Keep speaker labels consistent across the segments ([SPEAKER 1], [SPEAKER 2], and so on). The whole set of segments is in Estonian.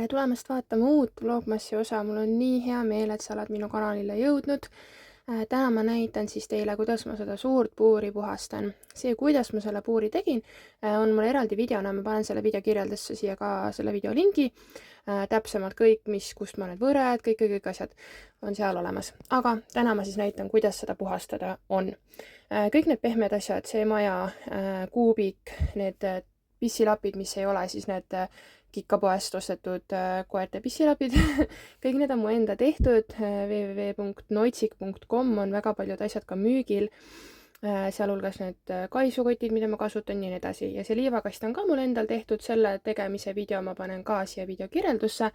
[SPEAKER 1] tere tulemast vaatama uut Vlogmassi osa. Mul on nii hea meel, et sa oled minu kanalile jõudnud. Täna ma näitan siis teile, kuidas ma seda suurt puuri puhastan. See, kuidas ma selle puuri tegin, on mul eraldi videona. Ma panen selle video kirjeldusse siia ka selle video lingi. Täpsemalt kõik, kust ma need võred, kõik asjad on seal olemas. Aga täna ma siis näitan, kuidas seda puhastada on. Kõik need pehmed asjad, see maja, kuubik, need pissilapid, mis ei ole siis need kikkapoest ostetud koerte pissilapid. Kõik need on mu enda tehtud. www.noitsik.com on väga paljud asjad ka müügil. Sealhulgas need kaisukotid, mida ma kasutan ja nii edasi. Ja see liivakast on ka mul endal tehtud. Selle tegemise video ma panen ka siia video kirjeldusse.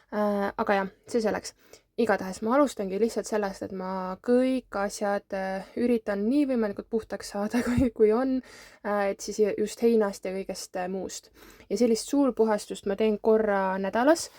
[SPEAKER 1] Aga jah, see selleks. Igatahes ma alustangi lihtsalt sellest, et ma kõik asjad üritan nii võimalikult puhtaks saada, kui on, et siis just heinast ja kõigest muust. Ja sellist suurpuhastust ma teen korra nädalas,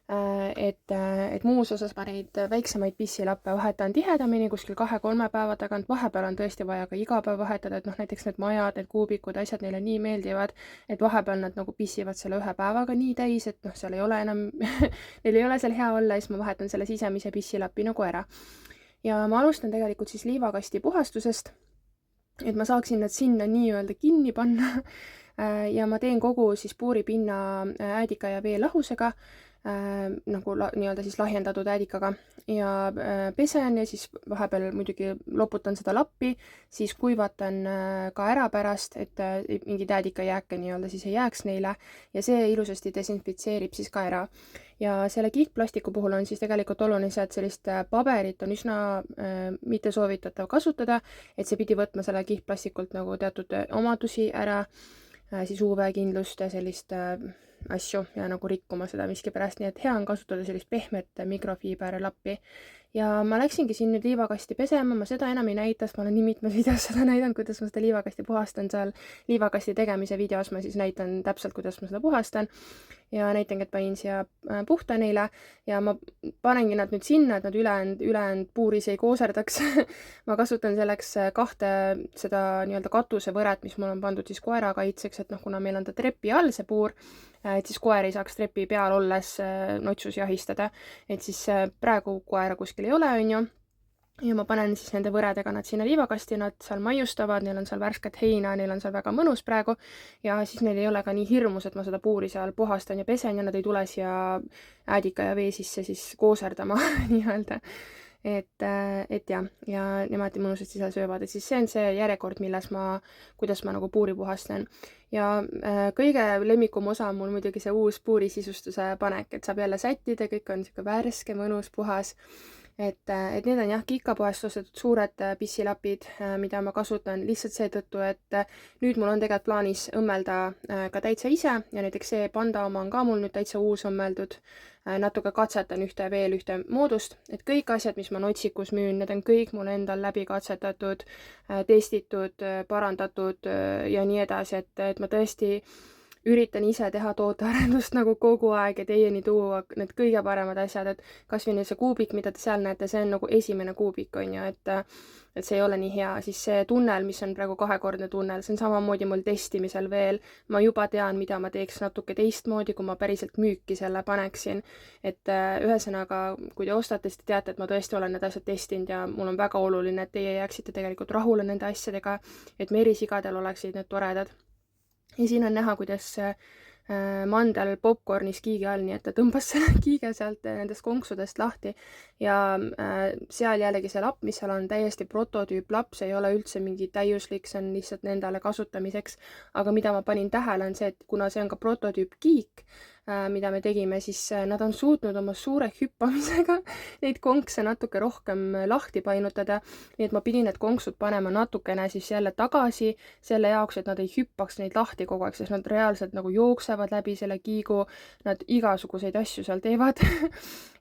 [SPEAKER 1] et muus osas ma neid väiksemaid pissilappe vahetan tihedamini kuskil 2-3 päeva tagant. Vahepeal on tõesti vaja ka iga päev vahetada, et näiteks need majad, need kuubikud, asjad neile nii meeldivad, et vahepeal nad nagu pissivad selle ühe päevaga nii täis, et seal ei ole enam neil ei ole seal hea olla, ja siis ma vahetan selle sisemise pissilapi nagu ära. Ja ma alustan tegelikult siis liivakasti puhastusest, et ma saaksin nad sinna nii-öelda kinni panna. Ja ma teen kogu siis puuripinna äädika ja veelahusega, nagu nii-öelda siis lahjendatud äädikaga, ja pesen ja siis vahepeal muidugi loputan seda lappi, siis kuivatan ka ära pärast, et mingid äädikajääke nii-öelda siis ei jääks neile, ja see ilusasti desinfitseerib siis ka ära. Ja selle kihtplastiku puhul on siis tegelikult oluline see, et sellist paberit on üsna mitte soovitatav kasutada, et see pidi võtma selle kihtplastikult nagu teatud omadusi ära, siis UV-kindlust ja sellist asju ja nagu rikkuma seda miskipärast, nii et hea on kasutada sellist pehmet mikrofiiberlappi. Ja ma läksingi siin nüüd liivakasti pesema, ma seda enam ei näita, sest ma olen nii mitmes videos seda näidanud, kuidas ma seda liivakasti puhastan. Seal liivakasti tegemise videos ma siis näitan täpselt, kuidas ma seda puhastan ja näitangi, et panin siia puhta neile ja ma panengi nad nüüd sinna, et nad ülejäänud puuris ei kooserdaks. Ma kasutan selleks 2 seda nii-öelda katusevõret, mis mul on pandud siis koera kaitseks, et kuna meil on ta trepi all see puur, et siis koer ei saaks trepi peal olles notsus jahistada, et siis praegu koera kuskil ei ole, on ju. Ja ma panen siis nende võredega nad sinna liivakasti, nad seal maiustavad, neil on seal värsket heina, neil on seal väga mõnus praegu ja siis neil ei ole ka nii hirmus, et ma seda puuri seal puhastan ja pesen ja nad ei tule siia äädika ja vee sisse siis kooserdama nii-öelda. Et jah, ja nemad mõnusasti seal söövad, et siis see on see järjekord, kuidas ma nagu puuri puhastan. Ja kõige lemmikum osa on mul muidugi see uus puuri sisustuse panek, et saab jälle sättida, kõik on siuke värske, mõnus, puhas. Et need on jah, kikkapoest ostetud suured pissilapid, mida ma kasutan lihtsalt seetõttu, et nüüd mul on tegelikult plaanis õmmelda ka täitsa ise ja näiteks see panda oma on ka mul nüüd täitsa uus õmmeldud. Natuke katsetan veel ühte moodust, et kõik asjad, mis ma Noitsikus müün, need on kõik mul endal läbi katsetatud, testitud, parandatud ja nii edasi, et ma tõesti üritan ise teha tootearendust nagu kogu aeg ja teieni tuua need kõige paremad asjad, et kas või nüüd see kuubik, mida te seal näete, see on nagu esimene kuubik, on ju, et see ei ole nii hea, siis see tunnel, mis on praegu 2-kordne tunnel, see on samamoodi mul testimisel veel, ma juba tean, mida ma teeks natuke teistmoodi, kui ma päriselt müüki selle paneksin, et ühesõnaga, kui te ostate, siis te teate, et ma tõesti olen need asjad testinud ja mul on väga oluline, et teie jääksite tegelikult rahule nende asjadega, et merisigadel oleksid need toredad. Ja siin on näha, kuidas mandel popcornis kiige all, nii et ta tõmbas selle kiige sealt nendest konksudest lahti ja seal jällegi see lapp, mis seal on täiesti prototüüp lapp, see ei ole üldse mingi täiuslik, see on lihtsalt nendele kasutamiseks, aga mida ma panin tähele on see, et kuna see on ka prototüüp kiik, mida me tegime, siis nad on suutnud oma suure hüppamisega neid konkse natuke rohkem lahti painutada, nii et ma pidin need konksud panema natukene siis jälle tagasi selle jaoks, et nad ei hüppaks neid lahti kogu aeg, sest nad reaalselt nagu jooksevad läbi selle kiigu, nad igasuguseid asju seal teevad.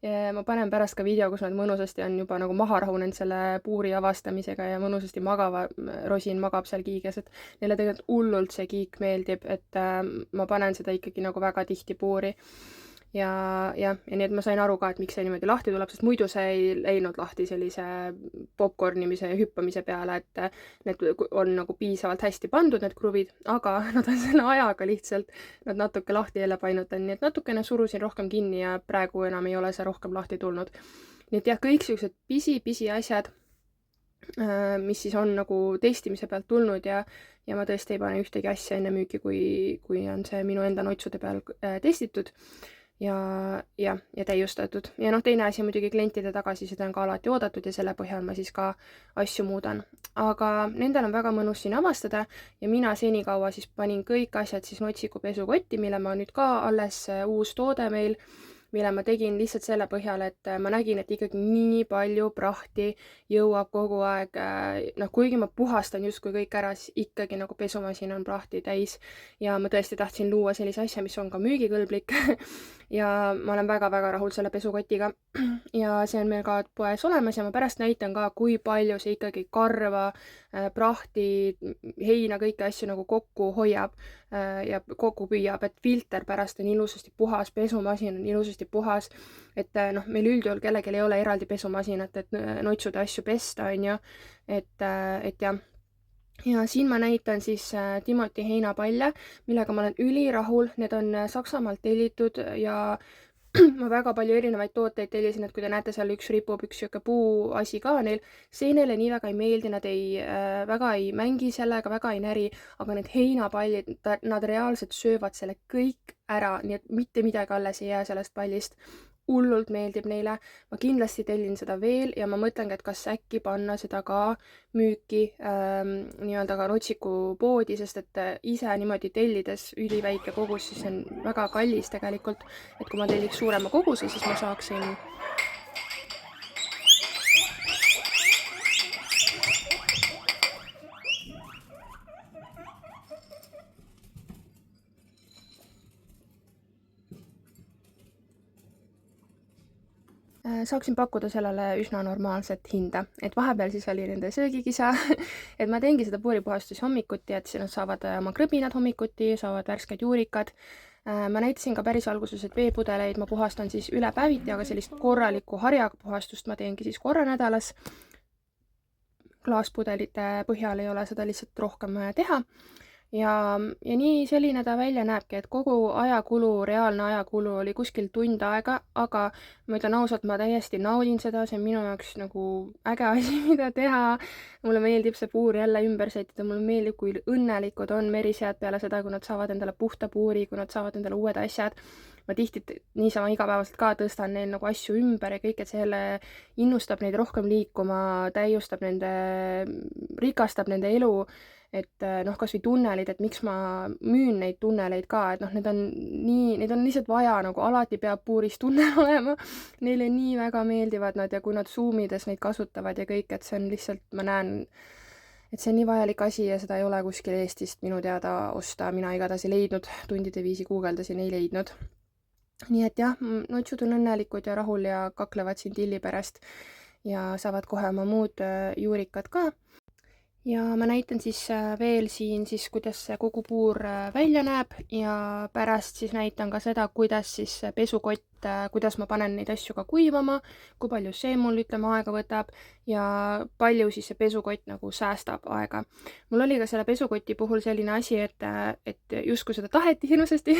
[SPEAKER 1] Ja ma panen pärast ka video, kus nad mõnusasti on juba nagu maha rahunenud selle puuri avastamisega ja mõnusasti rosin magab seal kiiges, et neile tegelikult hullult see kiik meeldib, et ma panen seda ikkagi nagu väga tihti puuri. ja nii, et ma sain aru ka, et miks see niimoodi lahti tuleb, sest muidu see ei läinud lahti sellise popcornimise ja hüppamise peale, et need on nagu piisavalt hästi pandud, need kruvid, aga nad on selle ajaga lihtsalt nad natuke lahti jälle painutanud, nii et natukene surusin rohkem kinni ja praegu enam ei ole see rohkem lahti tulnud. Nii et jah, kõik sellised pisi asjad, mis siis on nagu testimise pealt tulnud ja ma tõesti ei pane ühtegi asja enne müüki, kui on see minu enda notsude peal testitud ja täiustatud. Ja noh, teine asi muidugi klientide tagasiside on ka alati oodatud ja selle põhjal ma siis ka asju muudan. Aga nendel on väga mõnus siin avastada ja mina senikaua siis panin kõik asjad siis Notsiku pesukotti, mille ma nüüd ka alles uus toode meil, mille ma tegin lihtsalt selle põhjal, et ma nägin, et ikkagi nii palju prahti jõuab kogu aeg, noh, kuigi ma puhastan justkui kõik ära, siis ikkagi nagu pesumasin on prahti täis ja ma tõesti tahtsin luua sellise asja, mis on ka müügikõlblik ja ma olen väga-väga rahul selle pesukotiga ja see on meil ka poes olemas ja ma pärast näitan ka, kui palju see ikkagi karva, prahti, heina, kõiki asju nagu kokku hoiab ja kokku püüab, et filter pärast on ilusasti puhas, pesumasin on ilusasti puhas, et noh, meil üldjuhul kellelgi ei ole eraldi pesumasinat, et notsude asju pesta, on ju, et jah. Ja siin ma näitan siis Timoti heinapalle, millega ma olen ülirahul, need on Saksamaalt tellitud ja ma väga palju erinevaid tooteid tellisin, et kui te näete, seal üks ripub, üks siuke puu asi ka neil, see neile nii väga ei meeldi, nad väga ei mängi sellega, väga ei näri, aga need heinapallid, nad reaalselt söövad selle kõik ära, nii et mitte midagi alles ei jää sellest pallist. Hullult meeldib neile, ma kindlasti tellin seda veel ja ma mõtlengi, et kas äkki panna seda ka müüki nii-öelda ka Notsiku poodi, sest et ise niimoodi tellides üliväike kogus, siis on väga kallis tegelikult, et kui ma telliks suurema koguse, siis ma saaksin saaksin pakkuda sellele üsna normaalset hinda, et vahepeal siis oli nende söögikisa, et ma teengi seda puuripuhastus hommikuti, et siis nad saavad oma krõbinad hommikuti, saavad värsked juurikad. Ma näitasin ka päris alguses, et veepudeleid ma puhastan siis üle päeviti, aga sellist korralikku harjaga puhastust ma teengi siis korra nädalas. Klaaspudelite põhjal ei ole seda lihtsalt rohkem teha. Ja nii selline ta välja näebki, et kogu ajakulu, reaalne ajakulu oli kuskil tund aega, aga ma ütlen ausalt, ma täiesti naudin seda, see on minu jaoks nagu äge asi, mida teha. Mulle meeldib see puur jälle ümber sättida, mulle meeldib, kui õnnelikud on merisjad peale seda, kui nad saavad endale puhta puuri, kui nad saavad endale uued asjad. Ma tihti niisama igapäevaselt ka tõstan neil nagu asju ümber ja kõik, et see jälle innustab neid rohkem liikuma, täiustab nende, rikastab nende elu. Et noh, kas või tunnelid, et miks ma müün neid tunneleid ka, et noh, neid on lihtsalt vaja, nagu alati peab puuris tunnel olema. Neile nii väga meeldivad nad ja kui nad Zoomides neid kasutavad ja kõik, et see on lihtsalt, ma näen, et see on nii vajalik asi ja seda ei ole kuskil Eestist minu teada osta. Mina igatahes ei leidnud, tundide viisi guugeldasin, ei leidnud. Nii et jah, notsud on õnnelikud ja rahul ja kaklevad siin tilli pärast ja saavad kohe oma muud juurikad ka. Ja ma näitan siis veel siin siis, kuidas see kogu puur välja näeb ja pärast siis näitan ka seda, kuidas siis pesukott, kuidas ma panen neid asju ka kuivama, kui palju see mul aega võtab ja palju siis see pesukott nagu säästab aega. Mul oli ka selle pesukoti puhul selline asi, et justkui seda taheti hirmsasti,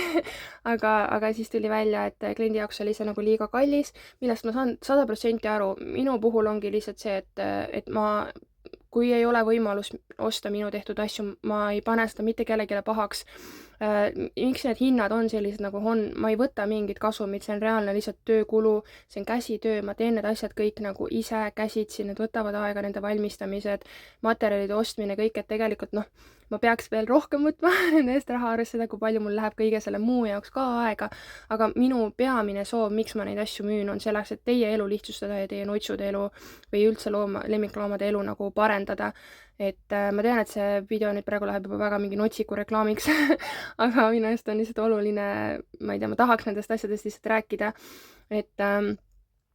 [SPEAKER 1] aga siis tuli välja, et kliendi jaoks oli see nagu liiga kallis, millest ma saan 100% aru. Minu puhul ongi lihtsalt see, et kui ei ole võimalus osta minu tehtud asju, ma ei pane seda mitte kellelegi pahaks. Miks need hinnad on sellised nagu on, ma ei võta mingit kasumit, see on reaalne lihtsalt töökulu, see on käsitöö, ma teen need asjad kõik nagu ise käsitsi, need võtavad aega, nende valmistamised, materjalide ostmine, kõik, et tegelikult noh, ma peaks veel rohkem võtma nende eest raha arvestada, kui palju mul läheb kõige selle muu jaoks ka aega, aga minu peamine soov, miks ma neid asju müün, on selleks, et teie elu lihtsustada ja teie notsude elu või üldse lemmikloomade elu nagu parendada. Et ma tean, et see video nüüd praegu läheb juba väga mingi Notsiku reklaamiks, aga minu eest on lihtsalt oluline, ma ei tea, ma tahaks nendest asjadest lihtsalt rääkida,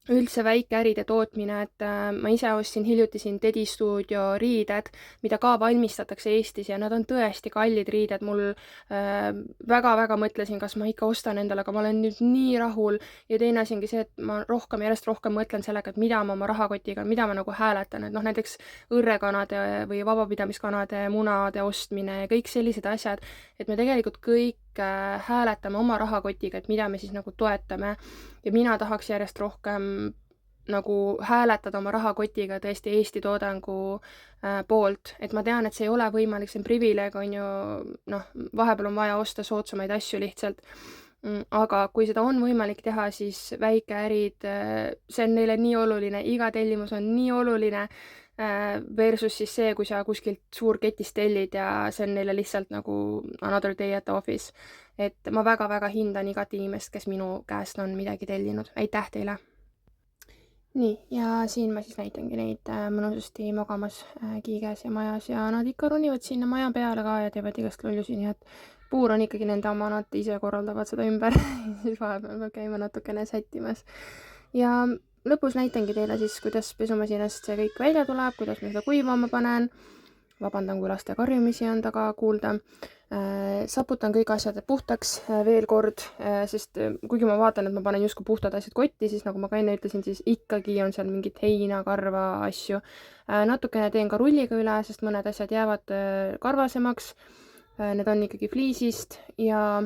[SPEAKER 1] üldse väikeäride tootmine, et ma ise ostsin hiljuti siin Tedi Stuudio riided, mida ka valmistatakse Eestis ja nad on tõesti kallid riided. Mul väga-väga mõtlesin, kas ma ikka ostan endale, aga ma olen nüüd nii rahul. Ja teine asi ongi see, et ma järjest rohkem mõtlen sellega, et mida ma oma rahakotiga, mida ma nagu hääletan, et noh, näiteks õrrekanade või vabapidamiskanade munade ostmine ja kõik sellised asjad, et me tegelikult kõik hääletame oma rahakotiga, et mida me siis nagu toetame ja mina tahaks järjest rohkem nagu hääletada oma rahakotiga tõesti Eesti toodangu poolt, et ma tean, et see ei ole võimalik, see on privileeg, on ju, noh, vahepeal on vaja osta soodsamaid asju lihtsalt, aga kui seda on võimalik teha, siis väikeärid, see on neile nii oluline, iga tellimus on nii oluline, versus siis see, kui sa kuskilt suurketist tellid ja see on neile lihtsalt nagu another day at the office. Et ma väga-väga hindan igat inimest, kes minu käest on midagi tellinud. Aitäh teile! Nii, ja siin ma siis näitangi neid mõnusasti magamas kiiges ja majas ja nad ikka ronivad sinna maja peale ka ja teevad igast lollusi, nii et puur on ikkagi nende oma, nad ise korraldavad seda ümber, siis vahepeal peab käima natukene sättimas. Ja lõpus näitangi teile siis, kuidas pesumasinast see kõik välja tuleb, kuidas ma seda kuivama panen. Vabandan, kui laste karjumisi on taga kuulda. Saputan kõik asjad puhtaks veel kord, sest kuigi ma vaatan, et ma panen justkui puhtad asjad kotti, siis nagu ma ka enne ütlesin, siis ikkagi on seal mingit heina, karva asju. Natukene teen ka rulliga üle, sest mõned asjad jäävad karvasemaks. Need on ikkagi fliisist ja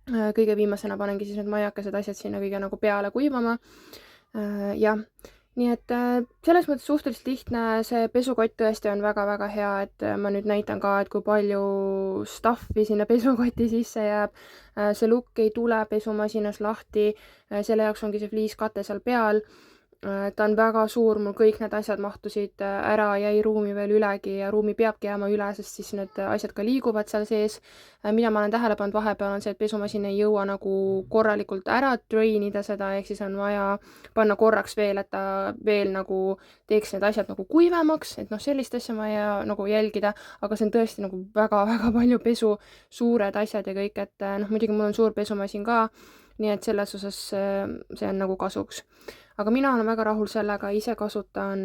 [SPEAKER 1] kõige viimasena panengi siis need maiakesed asjad sinna kõige nagu peale kuivama. Jah, nii et selles mõttes suhteliselt lihtne, see pesukott tõesti on väga-väga hea, et ma nüüd näitan ka, et kui palju stuffi sinna pesukoti sisse jääb. See lukk ei tule pesumasinas lahti, selle jaoks ongi see fliiskate seal peal. Ta on väga suur, mul kõik need asjad mahtusid ära, jäi ruumi veel ülegi ja ruumi peabki jääma üle, sest siis need asjad ka liiguvad seal sees. Mida ma olen tähele pannud vahepeal on see, et pesumasin ei jõua nagu korralikult ära drainida seda, ehk siis on vaja panna korraks veel, et ta veel nagu teeks need asjad nagu kuivemaks, et noh, sellist asja ma ei nagu jälgida, aga see on tõesti nagu väga-väga palju pesu, suured asjad ja kõik, et noh, muidugi mul on suur pesumasin ka, nii et selles osas see on nagu kasuks. Aga mina olen väga rahul sellega, ise kasutan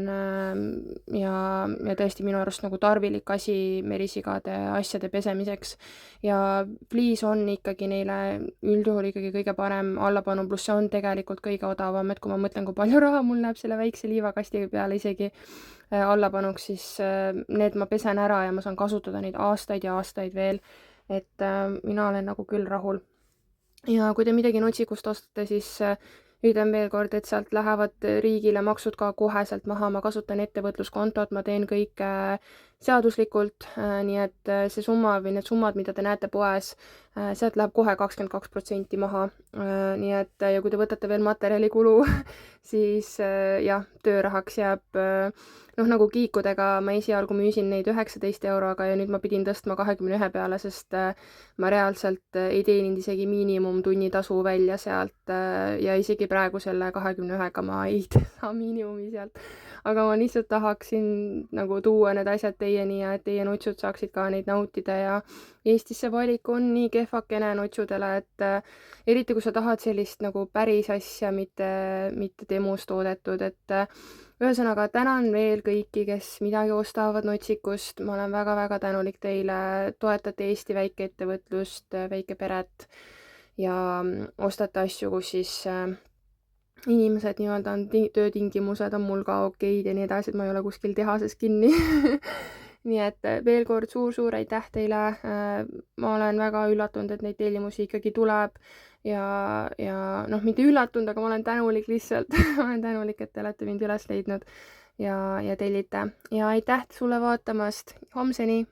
[SPEAKER 1] ja tõesti minu arust nagu tarvilik asi merisigade asjade pesemiseks. Ja fliis on ikkagi neile üldjuhul ikkagi kõige parem allapanu, pluss see on tegelikult kõige odavam, et kui ma mõtlen, kui palju raha mul läheb selle väikse liivakasti peale isegi allapanuks, siis need ma pesen ära ja ma saan kasutada neid aastaid ja aastaid veel, et mina olen nagu küll rahul. Ja kui te midagi nutsikust ostate, siis ütlen veel kord, et sealt lähevad riigile maksud ka koheselt maha, ma kasutan ettevõtluskontot, ma teen kõike seaduslikult, nii et see summa või need summad, mida te näete poes, sealt läheb kohe 22% maha. Nii et ja kui te võtate veel materjalikulu, siis jah, töörahaks jääb noh, nagu kiikudega ma esialgu müüsin neid 19 euroga ja nüüd ma pidin tõstma 21 peale, sest ma reaalselt ei teeninud isegi miinimumtunnitasu välja sealt ja isegi praegu selle 21-ga ma ei saa miinimumi sealt. Aga ma lihtsalt tahaksin nagu tuua need asjad teieni ja et teie nutsud saaksid ka neid nautida ja Eestis see valik on nii kehvakene nutsudele, et eriti kui sa tahad sellist nagu päris asja, mitte demos toodetud, et ühesõnaga tänan veel kõiki, kes midagi ostavad nutsikust, ma olen väga-väga tänulik teile, toetate Eesti väikeettevõtlust, väikeperet ja ostate asju, kus siis inimesed nii-öelda on töötingimused on mul ka okeid ja nii edasi, et ma ei ole kuskil tehases kinni. Nii et veel kord suur-suur aitäh teile. Ma olen väga üllatunud, et neid tellimusi ikkagi tuleb ja noh, mitte üllatunud, aga ma olen tänulik lihtsalt. Ma olen tänulik, et te olete mind üles leidnud ja tellite. Ja aitäh sulle vaatamast. Homseni!